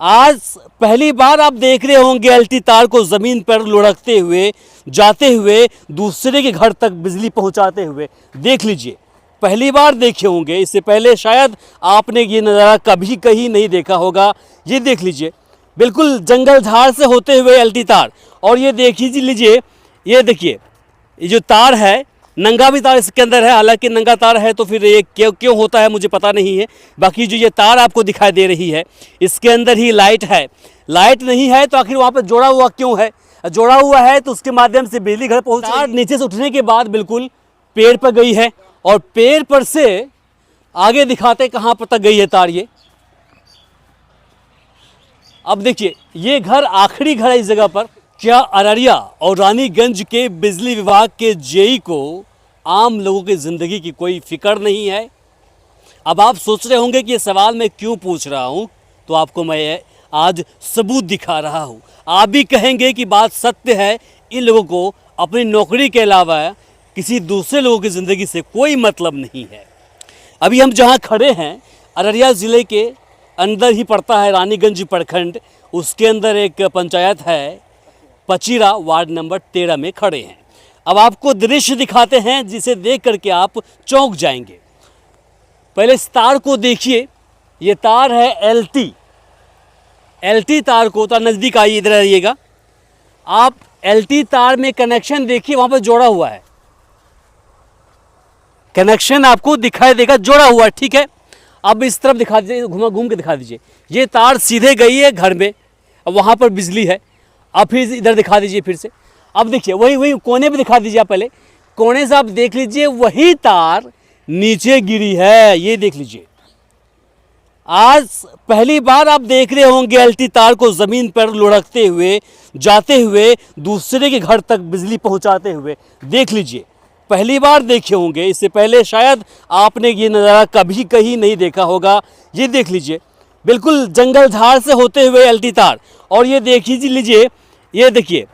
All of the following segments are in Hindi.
आज पहली बार आप देख रहे होंगे एलटी तार को ज़मीन पर लुढ़कते हुए जाते हुए दूसरे के घर तक बिजली पहुंचाते हुए। देख लीजिए, पहली बार देखे होंगे, इससे पहले शायद आपने ये नज़ारा कभी कहीं नहीं देखा होगा। ये देख लीजिए, बिल्कुल जंगल झाड़ से होते हुए एलटी तार। और ये देख लीजिए, ये देखिए, ये जो तार है, नंगा भी तार इसके अंदर है। हालांकि नंगा तार है तो फिर ये क्यों होता है मुझे पता नहीं है। बाकी जो ये तार आपको दिखाई दे रही है, इसके अंदर ही लाइट है। लाइट नहीं है तो आखिर वहाँ पर जोड़ा हुआ क्यों है? जोड़ा हुआ है तो उसके माध्यम से बिजली घर पहुँच। तार नीचे से उठने के बाद बिल्कुल पेड़ पर गई है, और पेड़ पर से आगे दिखाते कहाँ पर तक गई है तार। ये अब देखिए, ये घर आखिरी घर है इस जगह पर। क्या अररिया और रानीगंज के बिजली विभाग के जेई को आम लोगों की ज़िंदगी की कोई फिक्र नहीं है? अब आप सोच रहे होंगे कि ये सवाल मैं क्यों पूछ रहा हूँ, तो आपको मैं आज सबूत दिखा रहा हूँ। आप भी कहेंगे कि बात सत्य है, इन लोगों को अपनी नौकरी के अलावा किसी दूसरे लोगों की ज़िंदगी से कोई मतलब नहीं है। अभी हम जहाँ खड़े हैं, अररिया ज़िले के अंदर ही पड़ता है रानीगंज प्रखंड। उसके अंदर एक पंचायत है पचीरा, वार्ड नंबर 13 में खड़े हैं। अब आपको दृश्य दिखाते हैं जिसे देख करके आप चौंक जाएंगे। पहले इस तार को देखिए, ये तार है एलटी तार को। तो नज़दीक आइए, इधर आइएगा आप। एलटी तार में कनेक्शन देखिए, वहाँ पर जोड़ा हुआ है। कनेक्शन आपको दिखाई देगा, जोड़ा हुआ है, ठीक है। अब इस तरफ दिखा दीजिए, घूम के दिखा दीजिए। ये तार सीधे गई है घर में, अब वहाँ पर बिजली है। अब फिर इधर दिखा दीजिए फिर से। अब देखिए, वही कोने पे दिखा दीजिए आप। पहले कोने से आप देख लीजिए, वही तार नीचे गिरी है। ये देख लीजिए, आज पहली बार आप देख रहे होंगे एलटी तार को ज़मीन पर लुढ़कते हुए जाते हुए दूसरे के घर तक बिजली पहुंचाते हुए। देख लीजिए, पहली बार देखे होंगे, इससे पहले शायद आपने ये नज़ारा कभी कहीं नहीं देखा होगा। ये देख लीजिए, बिल्कुल जंगल झाड़ से होते हुए एलटी तार। और ये देख लीजिए, ये देखिए,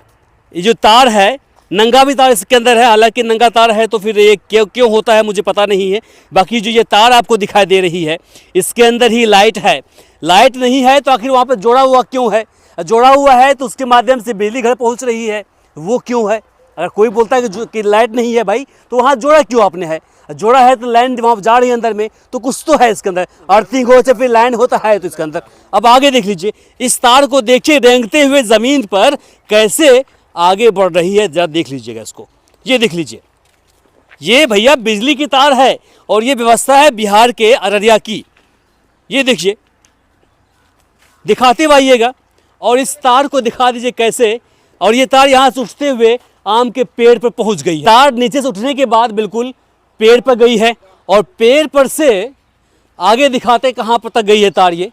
ये जो तार है, नंगा भी तार इसके अंदर है। हालांकि नंगा तार है तो फिर ये क्यों होता है मुझे पता नहीं है। बाकी जो ये तार आपको दिखाई दे रही है, इसके अंदर ही लाइट है। लाइट नहीं है तो आखिर वहाँ पर जोड़ा हुआ क्यों है? जोड़ा हुआ है तो उसके माध्यम से बिजली घर पहुँच रही है, वो क्यों है? अगर कोई बोलता है कि लाइट नहीं है भाई, तो वहाँ जोड़ा क्यों आपने है? जोड़ा है तो लाइन वहाँ जा रही है अंदर में, तो कुछ तो है इसके अंदर। अर्थिंग हो चाहे फिर लाइन होता है तो इसके अंदर। अब आगे देख लीजिए, इस तार को देखिए रेंगते हुए ज़मीन पर कैसे आगे बढ़ रही है, जरा देख लीजिएगा इसको। ये देख लीजिए, ये भैया बिजली की तार है, और ये व्यवस्था है बिहार के अररिया की। ये देखिए, दिखाते हुए आइएगा, और इस तार को दिखा दीजिए कैसे। और ये तार यहाँ से उठते हुए आम के पेड़ पर पहुँच गई है। तार नीचे से उठने के बाद बिल्कुल पेड़ पर गई है, और पेड़ पर से आगे दिखाते कहाँ पर तक गई है तार। ये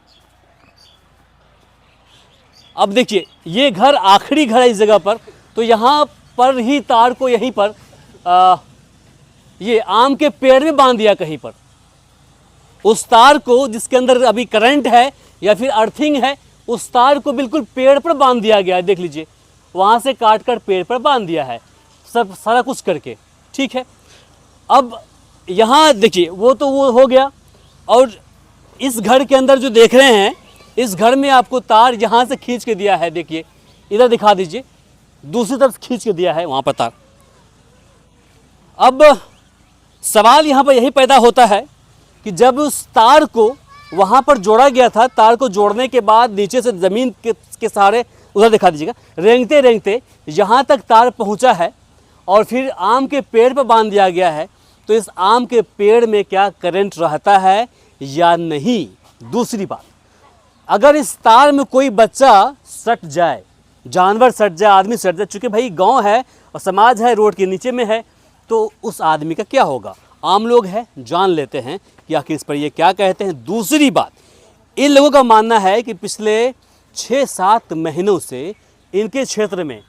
अब देखिए, ये घर आखिरी घर है इस जगह पर। तो यहाँ पर ही तार को यहीं पर ये आम के पेड़ में बांध दिया कहीं पर। उस तार को जिसके अंदर अभी करंट है या फिर अर्थिंग है, उस तार को बिल्कुल पेड़ पर बांध दिया गया है। देख लीजिए, वहाँ से काट कर पेड़ पर बांध दिया है, सब सारा कुछ करके, ठीक है। अब यहाँ देखिए, वो तो वो हो गया। और इस घर के अंदर जो देख रहे हैं, इस घर में आपको तार यहाँ से खींच के दिया है। देखिए, इधर दिखा दीजिए, दूसरी तरफ खींच के दिया है वहाँ पर तार। अब सवाल यहाँ पर यही पैदा होता है कि जब उस तार को वहाँ पर जोड़ा गया था, तार को जोड़ने के बाद नीचे से ज़मीन के सहारे, उधर दिखा दीजिएगा, रेंगते रेंगते यहाँ तक तार पहुँचा है, और फिर आम के पेड़ पर बांध दिया गया है। तो इस आम के पेड़ में क्या करंट रहता है या नहीं? दूसरी बात, अगर इस तार में कोई बच्चा सट जाए, जानवर सट जाए, आदमी सट जाए, चूँकि भाई गांव है और समाज है, रोड के नीचे में है, तो उस आदमी का क्या होगा? आम लोग हैं, जान लेते हैं कि आखिर इस पर ये क्या कहते हैं। दूसरी बात, इन लोगों का मानना है कि पिछले 6-7 महीनों से इनके क्षेत्र में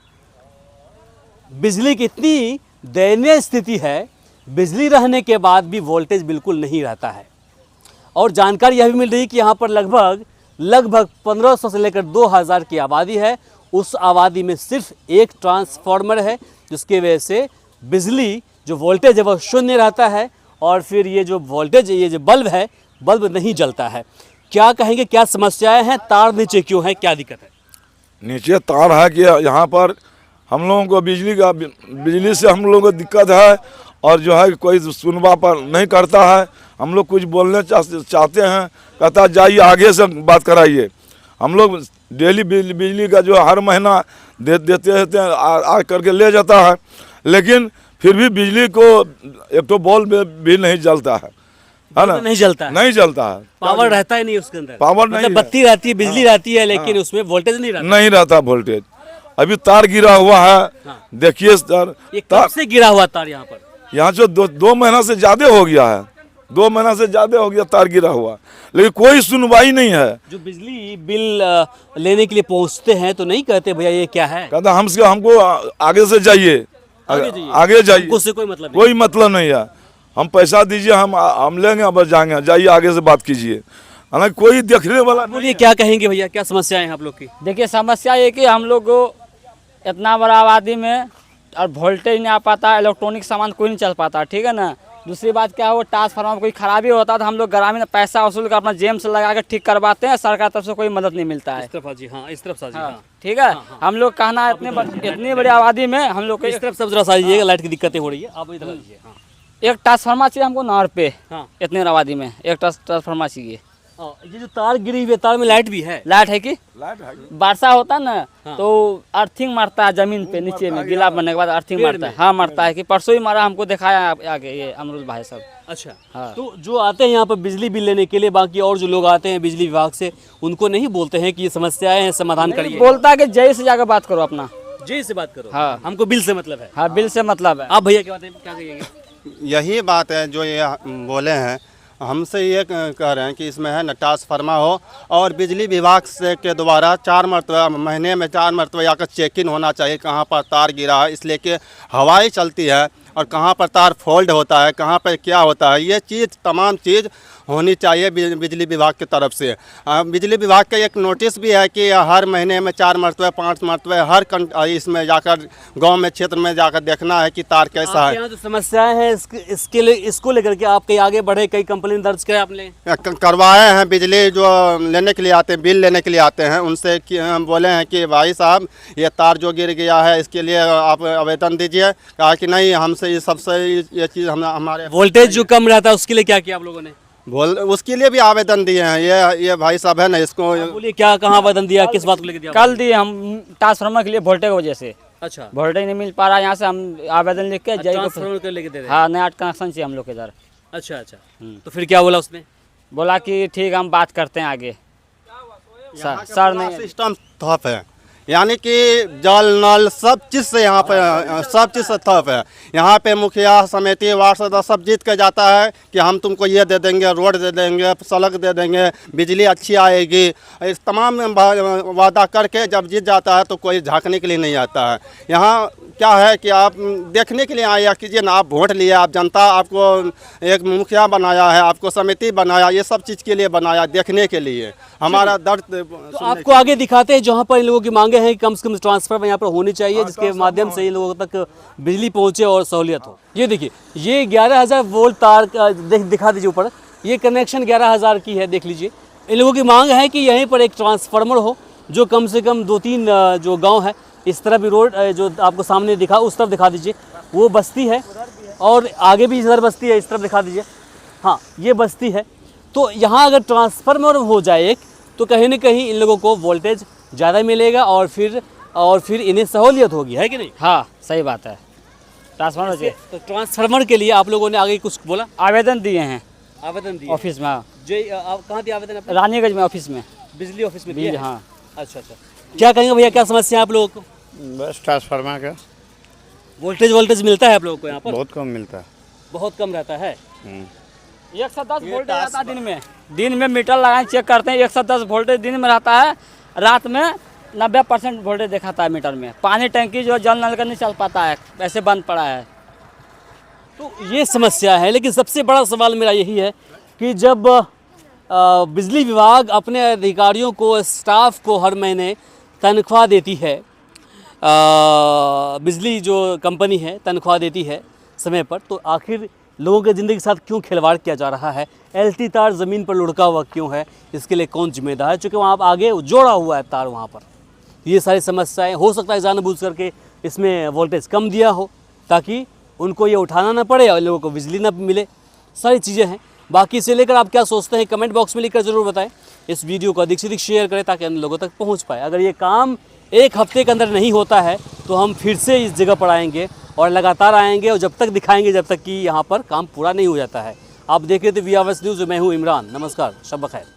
बिजली की इतनी दयनीय स्थिति है, बिजली रहने के बाद भी वोल्टेज बिल्कुल नहीं रहता है। और जानकारी यह भी मिल रही कि यहाँ पर लगभग 1500 से लेकर 2000 की आबादी है। उस आबादी में सिर्फ एक ट्रांसफार्मर है, जिसकी वजह से बिजली जो वोल्टेज है वह शून्य रहता है, और फिर ये जो वोल्टेज, ये जो बल्ब है, बल्ब नहीं जलता है। क्या कहेंगे, क्या समस्याएं हैं, तार नीचे क्यों है, क्या दिक्कत है? नीचे तार है कि यहाँ पर हम लोगों को बिजली से हम लोगों को दिक्कत है, और जो है कोई सुनवा पर नहीं करता है। हम लोग कुछ बोलने चाहते हैं, कहता जाइए आगे से बात कराइए। हम लोग डेली बिजली का जो हर महीना देते रहते हैं, आ करके ले जाता है, लेकिन फिर भी बिजली को एक तो बल्ब भी नहीं जलता है ना, नहीं जलता है, नहीं जलता है, पावर रहता ही नहीं उसके अंदर, पावर नहीं मतलब है। बत्ती रहती है, बिजली रहती है, लेकिन उसमें वोल्टेज नहीं रहता। नहीं रहता वोल्टेज। अभी तार गिरा हुआ है, देखिए सर, ये कब से गिरा हुआ तार यहाँ पर? यहाँ जो दो महीना से ज्यादा हो गया है, 2 महीना से ज्यादा हो गया तार गिरा हुआ, लेकिन कोई सुनवाई नहीं है। जो बिजली बिल लेने के लिए पहुँचते हैं तो नहीं कहते भैया ये क्या है? कहता हमको आगे से जाइए, आगे जाइए, उससे कोई मतलब नहीं। कोई मतलब नहीं है। हम पैसा दीजिए, हम लेंगे, अब जाएंगे, जाइए आगे से बात कीजिए, हालांकि कोई देखने वाला नहीं बोलिए क्या कहेंगे भैया, क्या समस्याएं हैं आप लोग की? देखिए समस्या ये कि हम लोग को इतना बड़ा आबादी में और वोल्टेज नहीं आ पाता, इलेक्ट्रॉनिक सामान कोई नहीं चल पाता, ठीक है ना। दूसरी बात क्या है, वो ट्रांसफार्मर में कोई खराबी होता है तो हम लोग ग्रामीण पैसा वसूल कर अपना जेब से लगा के ठीक करवाते हैं, सरकार तरफ से कोई मदद नहीं मिलता है। इस तरफ जी, हाँ इस तरफ साजी, हाँ। ठीक है, हम लोग कहना है इतनी बड़ी आबादी में हम लोग को इस तरफ सब जरा साजिएगा, लाइट की दिक्कतें हो रही है, आप इधर आइए। हाँ एक ट्रांसफार्मर चाहिए हमको नहर पे, हाँ इतनी आबादी में एक ट्रांसफार्मर चाहिए। ये जो तार गिरी हुई है, तार में लाइट भी है? लाइट है कि लाइट है। वर्षा होता ना हाँ। तो अर्थिंग मारता है जमीन पे, नीचे में गीला बनने के बाद अर्थिंग पेड़ मारता है। में? हाँ मारता है, कि परसों ही मारा, हमको दिखाया आगे ये अमरुद भाई सब। अच्छा, हाँ। तो जो आते हैं यहाँ पर बिजली बिल लेने के लिए, बाकी और जो लोग आते हैं बिजली विभाग से, उनको नहीं बोलते हैं कि ये समस्याएं हैं, समाधान करिए? बोलता है कि जय से जाकर बात करो अपना। जय से बात करो, हाँ। हमको बिल से मतलब है। हाँ बिल से मतलब है। आप भैया क्या बात है, क्या कहिएगा? यही बात है जो ये बोले हैं, हमसे ये कह रहे हैं कि इसमें है न ट्रांसफार्मर हो, और बिजली विभाग से के द्वारा 4 मरतबा महीने में 4 मरतबा आकर चेक इन होना चाहिए कहाँ पर तार गिरा है, इसलिए कि हवाई चलती है और कहाँ पर तार फोल्ड होता है, कहाँ पर क्या होता है, ये चीज़ तमाम चीज़ होनी चाहिए बिजली विभाग की तरफ से। बिजली विभाग का एक नोटिस भी है कि हर महीने में 4 मरतबा 5 मरतबा हर इसमें जाकर गांव में क्षेत्र में जाकर देखना है कि तार कैसा आपके है। यहाँ जो समस्याएं हैं इसके लिए, इसको लेकर के आप कहीं आगे बढ़े, कई कंप्लेन दर्ज करे आपने? करवाए हैं, बिजली जो लेने के लिए आते हैं, बिल लेने के लिए आते हैं, उनसे बोले हैं कि भाई साहब ये तार जो गिर गया है इसके लिए आप आवेदन दीजिए। कहा कि नहीं, हमसे ये सबसे ये चीज़ हमारे वोल्टेज जो कम रहता है उसके लिए क्या किया आप लोगों ने? उसके लिए भी आवेदन दिए हैं। ये भाई साहब है ना, इसको बोलिए क्या, कहाँ आवेदन दिया, किस बात को लेकर दिया? कल दिए हम ट्रांसफार्मर के लिए वोल्टेज की वजह से। अच्छा, वोल्टेज नहीं मिल पा रहा, यहाँ से हम आवेदन लिख के जय को। ट्रांसफार्मर कर लेके दे रहे हैं? हाँ नया कनेक्शन चाहिए हम लोग के इधर। अच्छा अच्छा, तो फिर क्या बोला उसने? बोला कि ठीक हम बात करते हैं आगे। सर नहीं, सिस्टम ठप है, यानी कि जल नल सब चीज़ से यहाँ पे सब चीज़ से ठप है। यहाँ पे मुखिया समिति वार्ड सदस्य सब जीत के जाता है कि हम तुमको ये दे देंगे, रोड दे देंगे, सड़क दे देंगे, बिजली अच्छी आएगी, इस तमाम वादा करके जब जीत जाता है तो कोई झांकने के लिए नहीं आता है। यहाँ क्या है कि आप देखने के लिए आया कीजिए ना, आप वोट लिए, आप जनता आपको एक मुखिया बनाया है, आपको समिति बनाया, ये सब चीज़ के लिए बनाया, देखने के लिए हमारा दर्द। तो आपको आगे दिखाते हैं जहाँ पर इन लोगों की मांगे हैं कि कम से कम ट्रांसफर यहाँ पर होनी चाहिए, जिसके माध्यम से इन लोगों तक बिजली पहुँचे और सहूलियत हो। ये देखिए, ये 11,000 वोल्ट तार का दिखा दीजिए ऊपर, ये कनेक्शन 11,000 की है, देख लीजिए। इन लोगों की मांग है कि यहीं पर एक ट्रांसफार्मर हो जो कम से कम 2-3 जो गाँव है, इस तरफ भी रोड जो आपको सामने दिखा, उस तरफ दिखा दीजिए, वो बस्ती है, और आगे भी इधर बस्ती है, इस तरफ दिखा दीजिए। हाँ ये बस्ती है। तो यहाँ अगर ट्रांसफार्मर हो जाए एक, तो कहीं ना कहीं इन लोगों को वोल्टेज ज़्यादा मिलेगा और फिर इन्हें सहूलियत होगी, है कि नहीं? हाँ सही बात है। ट्रांसफार्मर चाहिए तो ट्रांसफार्मर के लिए आप लोगों ने आगे कुछ बोला? आवेदन दिए हैं आवेदन दिए ऑफिस में। जय, आप कहाँ दिए आवेदन आपने? रानीगंज में ऑफिस में। बिजली ऑफिस में दिया है? हाँ। अच्छा अच्छा, क्या कहेंगे भैया, क्या समस्या है आप लोगों को? बस ट्रांसफार्मर का वोल्टेज मिलता है आप लोगों को यहाँ पर? बहुत कम मिलता है। बहुत कम रहता है। 110 वोल्टेज रहता है दिन में मीटर लगाए चेक करते हैं, 110 वोल्टेज दिन में रहता है, रात में 90% वोल्टेज दिखाता है मीटर में। पानी टंकी जो जल नल का नहीं चल पाता है, वैसे बंद पड़ा है। तो ये समस्या है, लेकिन सबसे बड़ा सवाल मेरा यही है कि जब बिजली विभाग अपने अधिकारियों को, स्टाफ को हर महीने तनख्वाह देती है, बिजली जो कंपनी है तनख्वाह देती है समय पर, तो आखिर लोगों के ज़िंदगी के साथ क्यों खिलवाड़ किया जा रहा है, एलटी तार ज़मीन पर लुढ़का हुआ क्यों है, इसके लिए कौन जिम्मेदार है, चूँकि वहाँ आप आगे जोड़ा हुआ है तार वहाँ पर। ये सारी समस्याएं, हो सकता है जानबूझ करके इसमें वोल्टेज कम दिया हो ताकि उनको ये उठाना ना पड़े और लोगों को बिजली ना मिले, सारी चीज़ें हैं। बाकी इसे लेकर आप क्या सोचते हैं कमेंट बॉक्स में लिखकर ज़रूर बताएं। इस वीडियो को अधिक से अधिक शेयर करें ताकि अन्य लोगों तक पहुंच पाए। अगर ये काम एक हफ्ते के अंदर नहीं होता है तो हम फिर से इस जगह पर आएंगे और लगातार आएंगे और जब तक दिखाएंगे जब तक कि यहाँ पर काम पूरा नहीं हो जाता है। आप देख रहे थे VRS न्यूज़, मैं हूँ इमरान। नमस्कार, शब बखैर।